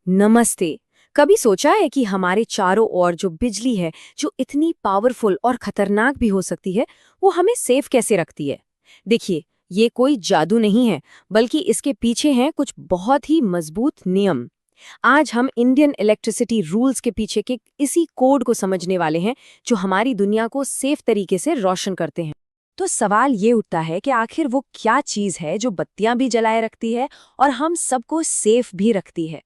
नमस्ते। कभी सोचा है कि हमारे चारों ओर जो बिजली है, जो इतनी पावरफुल और खतरनाक भी हो सकती है, वो हमें सेफ कैसे रखती है? देखिए, ये कोई जादू नहीं है, बल्कि इसके पीछे हैं कुछ बहुत ही मजबूत नियम। आज हम इंडियन इलेक्ट्रिसिटी रूल्स के पीछे के इसी कोड को समझने वाले हैं, जो हमारी दुनिया को सेफ तरीके से रोशन करते हैं। तो सवाल ये उठता है कि आखिर वो क्या चीज़ है जो बत्तियां भी जलाए रखती है और हम सबको सेफ भी रखती है।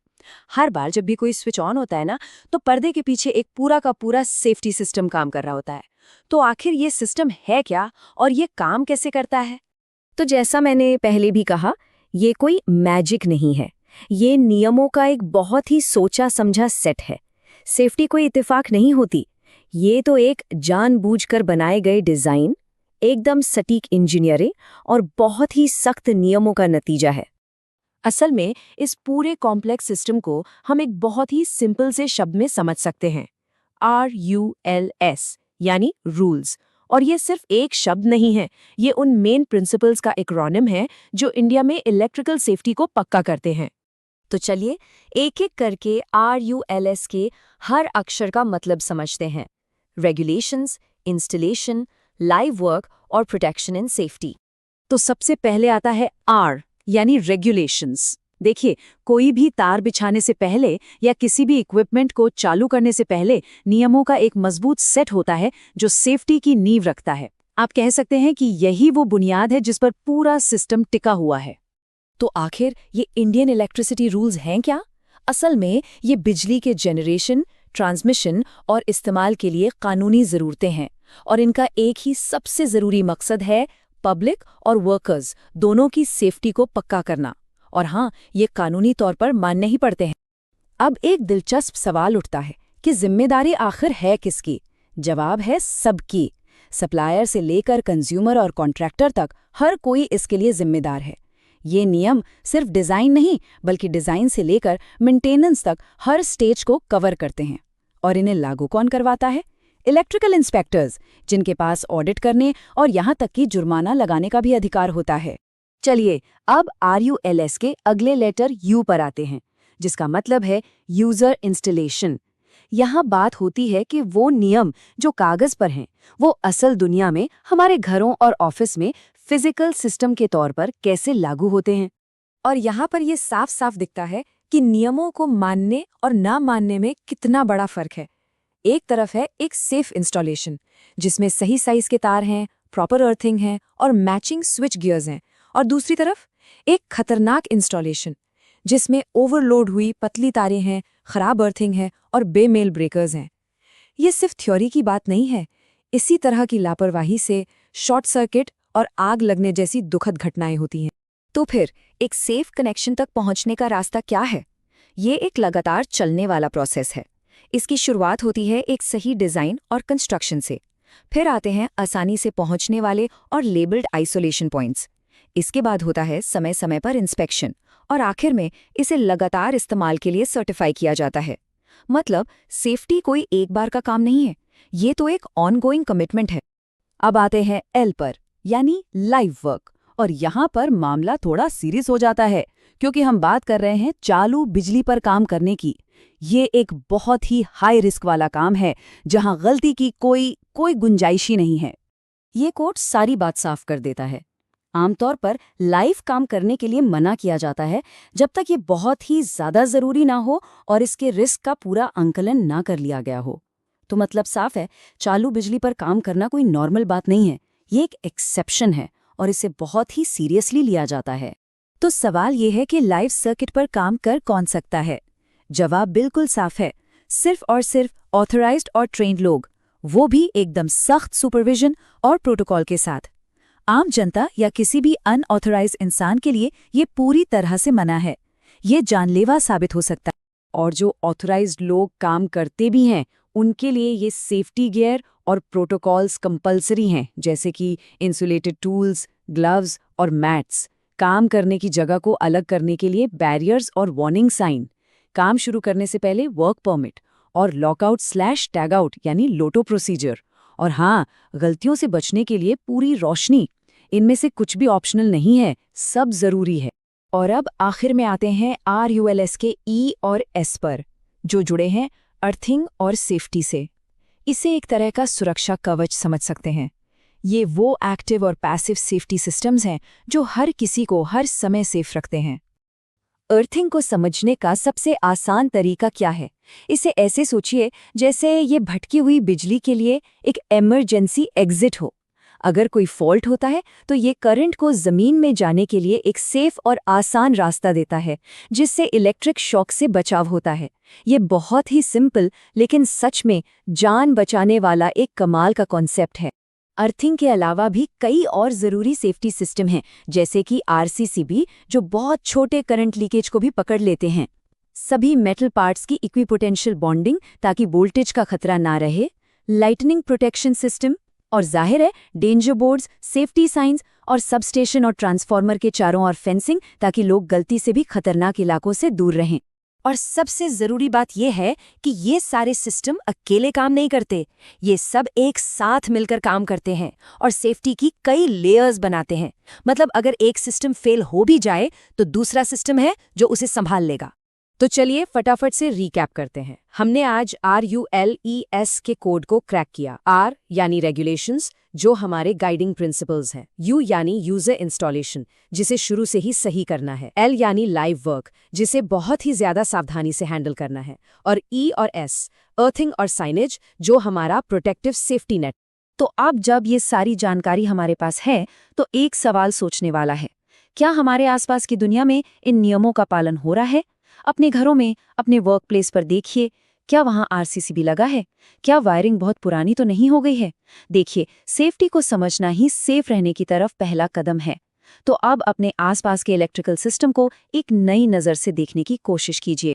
हर बार जब भी कोई स्विच ऑन होता है ना, तो पर्दे के पीछे एक पूरा का पूरा सेफ्टी सिस्टम काम कर रहा होता है। तो आखिर ये सिस्टम है क्या और ये काम कैसे करता है? तो जैसा मैंने पहले भी कहा, ये कोई मैजिक नहीं है। ये नियमों का एक बहुत ही सोचा समझा सेट है। सेफ्टी कोई इत्तेफाक नहीं होती। ये तो एक जानबूझकर बनाए गए डिजाइन, एकदम सटीक इंजीनियरिंग और बहुत ही सख्त नियमों का नतीजा है। असल में इस पूरे कॉम्प्लेक्स सिस्टम को हम एक बहुत ही सिंपल से शब्द में समझ सकते हैं, RULS, यानी रूल्स। और ये सिर्फ एक शब्द नहीं है, ये उन मेन प्रिंसिपल्स का एक्रोनिम है जो इंडिया में इलेक्ट्रिकल सेफ्टी को पक्का करते हैं। तो चलिए एक एक करके RULS के हर अक्षर का मतलब समझते हैं। रेगुलेशंस, इंस्टॉलेशन, लाइव वर्क और प्रोटेक्शन एंड सेफ्टी। तो सबसे पहले आता है R, यानी रेगुलेशंस। देखिए, कोई भी तार बिछाने से पहले या किसी भी इक्विपमेंट को चालू करने से पहले नियमों का एक मजबूत सेट होता है जो सेफ्टी की नींव रखता है। आप कह सकते हैं कि यही वो बुनियाद है जिस पर पूरा सिस्टम टिका हुआ है। तो आखिर ये इंडियन इलेक्ट्रिसिटी रूल्स हैं क्या? असल में ये बिजली के जनरेशन, ट्रांसमिशन और इस्तेमाल के लिए कानूनी ज़रूरतें हैं, और इनका एक ही सबसे ज़रूरी मकसद है पब्लिक और वर्कर्स दोनों की सेफ्टी को पक्का करना। और हाँ, ये कानूनी तौर पर मानने ही पड़ते हैं। अब एक दिलचस्प सवाल उठता है कि जिम्मेदारी आखिर है किसकी? जवाब है सबकी। सप्लायर से लेकर कंज्यूमर और कॉन्ट्रैक्टर तक हर कोई इसके लिए जिम्मेदार है। ये नियम सिर्फ डिज़ाइन नहीं, बल्कि डिज़ाइन से लेकर मेंटेनेंस तक हर स्टेज को कवर करते हैं। और इन्हें लागू कौन करवाता है? इलेक्ट्रिकल इंस्पेक्टर्स, जिनके पास ऑडिट करने और यहाँ तक कि जुर्माना लगाने का भी अधिकार होता है। चलिए अब RULS के अगले लेटर U पर आते हैं, जिसका मतलब है यूजर इंस्टॉलेशन। यहाँ बात होती है कि वो नियम जो कागज पर हैं, वो असल दुनिया में हमारे घरों और ऑफिस में फिजिकल सिस्टम के तौर पर कैसे लागू होते हैं। और यहाँ पर ये साफ साफ दिखता है कि नियमों को मानने और ना मानने में कितना बड़ा फर्क है। एक तरफ है एक सेफ इंस्टॉलेशन, जिसमें सही साइज के तार हैं, प्रॉपर अर्थिंग है और मैचिंग स्विच गियर्स हैं। और दूसरी तरफ एक खतरनाक इंस्टॉलेशन, जिसमें ओवरलोड हुई पतली तारें हैं, खराब अर्थिंग है और बेमेल ब्रेकर्स हैं। ये सिर्फ थ्योरी की बात नहीं है। इसी तरह की लापरवाही से शॉर्ट सर्किट और आग लगने जैसी दुखद घटनाएं होती हैं। तो फिर एक सेफ कनेक्शन तक पहुंचने का रास्ता क्या है? ये एक लगातार चलने वाला प्रोसेस है। इसकी शुरुआत होती है एक सही डिज़ाइन और कंस्ट्रक्शन से। फिर आते हैं आसानी से पहुंचने वाले और लेबल्ड आइसोलेशन पॉइंट्स। इसके बाद होता है समय समय पर इंस्पेक्शन, और आखिर में इसे लगातार इस्तेमाल के लिए सर्टिफाई किया जाता है। मतलब सेफ्टी कोई एक बार का काम नहीं है, ये तो एक ऑनगोइंग कमिटमेंट है। अब आते हैं L पर, यानी लाइव वर्क। और यहाँ पर मामला थोड़ा सीरियस हो जाता है, क्योंकि हम बात कर रहे हैं चालू बिजली पर काम करने की। ये एक बहुत ही हाई रिस्क वाला काम है, जहाँ गलती की कोई गुंजाइश ही नहीं है। ये कोड सारी बात साफ कर देता है। आमतौर पर लाइव काम करने के लिए मना किया जाता है, जब तक ये बहुत ही ज़्यादा ज़रूरी ना हो और इसके रिस्क का पूरा आंकलन ना कर लिया गया हो। तो मतलब साफ है, चालू बिजली पर काम करना कोई नॉर्मल बात नहीं है, ये एक एक्सेप्शन है और इसे बहुत ही सीरियसली लिया जाता है। तो सवाल ये है कि लाइव सर्किट पर काम कर कौन सकता है? जवाब बिल्कुल साफ है, सिर्फ और सिर्फ ऑथराइज्ड और ट्रेन्ड लोग, वो भी एकदम सख्त सुपरविजन और प्रोटोकॉल के साथ। आम जनता या किसी भी अनऑथराइज्ड इंसान के लिए ये पूरी तरह से मना है। ये जानलेवा साबित हो सकता है। और जो ऑथराइज्ड लोग काम करते भी हैं, उनके लिए ये सेफ्टी गियर और प्रोटोकॉल्स कंपलसरी हैं, जैसे कि इंसुलेटेड टूल्स, ग्लव्स और मैट्स। काम करने की जगह को अलग करने के लिए बैरियर्स और वार्निंग साइन। काम शुरू करने से पहले वर्क परमिट और लॉकआउट/टैगआउट यानी लोटो प्रोसीजर। और हाँ, गलतियों से बचने के लिए पूरी रोशनी। इनमें से कुछ भी ऑप्शनल नहीं है, सब जरूरी है। और अब आखिर में आते हैं RULS के E और S पर, जो जुड़े हैं अर्थिंग और सेफ्टी से। इसे एक तरह का सुरक्षा कवच समझ सकते हैं। ये वो एक्टिव और पैसिव सेफ्टी सिस्टम्स हैं जो हर किसी को हर समय सेफ रखते हैं। अर्थिंग को समझने का सबसे आसान तरीका क्या है? इसे ऐसे सोचिए जैसे ये भटकी हुई बिजली के लिए एक इमरजेंसी एग्जिट हो। अगर कोई फॉल्ट होता है तो ये करंट को जमीन में जाने के लिए एक सेफ और आसान रास्ता देता है, जिससे इलेक्ट्रिक शॉक से बचाव होता है। ये बहुत ही सिंपल लेकिन सच में जान बचाने वाला एक कमाल का कॉन्सेप्ट है। अर्थिंग के अलावा भी कई और ज़रूरी सेफ्टी सिस्टम हैं, जैसे कि RCCB, जो बहुत छोटे करंट लीकेज को भी पकड़ लेते हैं। सभी मेटल पार्ट्स की इक्विपोटेंशियल बॉन्डिंग, ताकि वोल्टेज का खतरा ना रहे। लाइटनिंग प्रोटेक्शन सिस्टम, और जाहिर है डेंजर बोर्ड्स, सेफ्टी साइंस और सबस्टेशन और ट्रांसफार्मर के चारों ओर फेंसिंग, ताकि लोग गलती से भी खतरनाक इलाकों से दूर रहें। और सबसे ज़रूरी बात यह है कि ये सारे सिस्टम अकेले काम नहीं करते। ये सब एक साथ मिलकर काम करते हैं और सेफ्टी की कई लेयर्स बनाते हैं। मतलब अगर एक सिस्टम फेल हो भी जाए तो दूसरा सिस्टम है जो उसे संभाल लेगा। तो चलिए फटाफट से रिकैप करते हैं। हमने आज RULES के कोड को क्रैक किया। R यानी रेगुलेशंस, जो हमारे गाइडिंग प्रिंसिपल्स हैं। U यानी यूजर इंस्टॉलेशन, जिसे शुरू से ही सही करना है। L यानी लाइव वर्क, जिसे बहुत ही ज्यादा सावधानी से हैंडल करना है। और E और S, अर्थिंग और साइनेज, जो हमारा प्रोटेक्टिव सेफ्टी नेट। तो अब जब ये सारी जानकारी हमारे पास है तो एक सवाल सोचने वाला है, क्या हमारे आसपास की दुनिया में इन नियमों का पालन हो रहा है? अपने घरों में, अपने वर्क प्लेस पर देखिए, क्या वहाँ RCCB लगा है? क्या वायरिंग बहुत पुरानी तो नहीं हो गई है? देखिए, सेफ्टी को समझना ही सेफ रहने की तरफ पहला कदम है। तो अब अपने आसपास के इलेक्ट्रिकल सिस्टम को एक नई नज़र से देखने की कोशिश कीजिए।